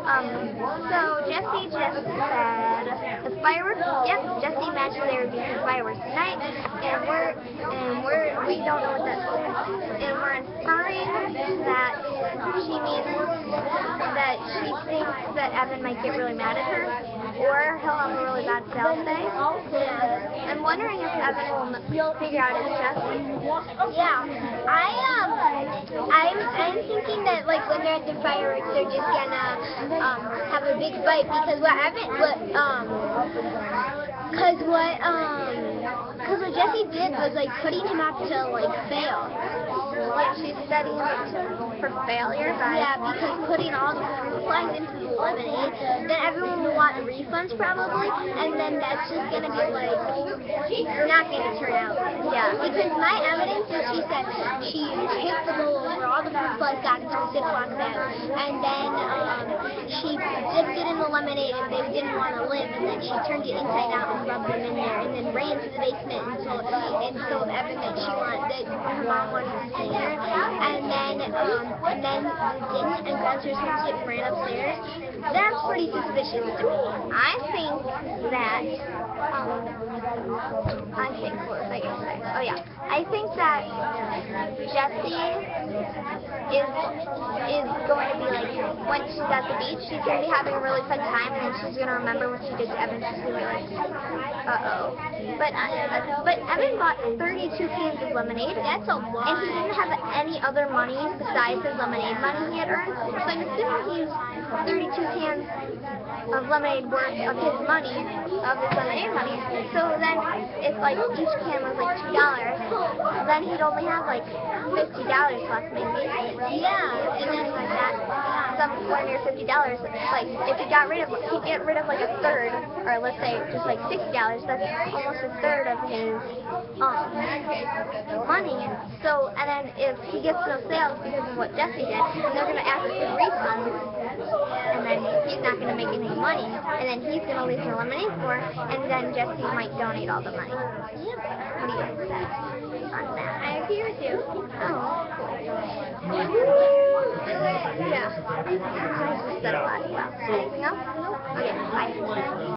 So Jesse just said the fireworks. Yes, Jesse mentioned there would be some fireworks tonight, and we don't know what that is, and we're inferring that she means that she thinks that Evan might get really mad at her, or he'll have a really bad sales day. Yeah. I'm wondering if Evan will figure out it's Jesse. Yeah, I'm thinking that like when they're at the fireworks, they're just gonna have a big fight because what Jesse did was like putting him up to like fail. Like she's setting him up for failure. Yeah, because putting all the fruit flies into the lemonade, then everyone will want refunds probably, and then that's just gonna be like not gonna turn out. Yeah. Because my evidence is she said she tipped the bowl over, all the fruit flies got into the Ziploc bag, and then she dipped it in the lemonade and they didn't want to live, and then she turned it inside out and rubbed them in there, and then ran to the basement and told Evan that her mom wanted to see her, and then didn't and grabbed her swimsuit and ran upstairs. That's pretty suspicious to me. I think that what was I going to say? Oh yeah, I think that Jessie is going to be like, when she's at the beach, she's going to be having a really fun time, and then she's going to remember what she did to Evan. She's going to be like, uh-oh. But Evan bought 32 cans of lemonade. That's a lot. And he didn't have any other money besides his lemonade money he had earned. So I'm assuming he used 32 cans of lemonade worth of his money, of his lemonade money. So then, if like each can was like $2, then he'd only have like $50 left maybe. Yeah, And then like that, somewhere near $50. Like if he'd get rid of like a third, or let's say just like $60, that's almost a third of his money. So, and then if he gets no sales because of what Jesse did, and they're gonna ask for refunds, and then he's not gonna make any money, and then he's gonna lose the lemonade store, and then Jesse might donate all the money. What do you say on that? I agree with you. Oh, cool. Yeah. I just said a lot. Well, anything else? Okay, bye.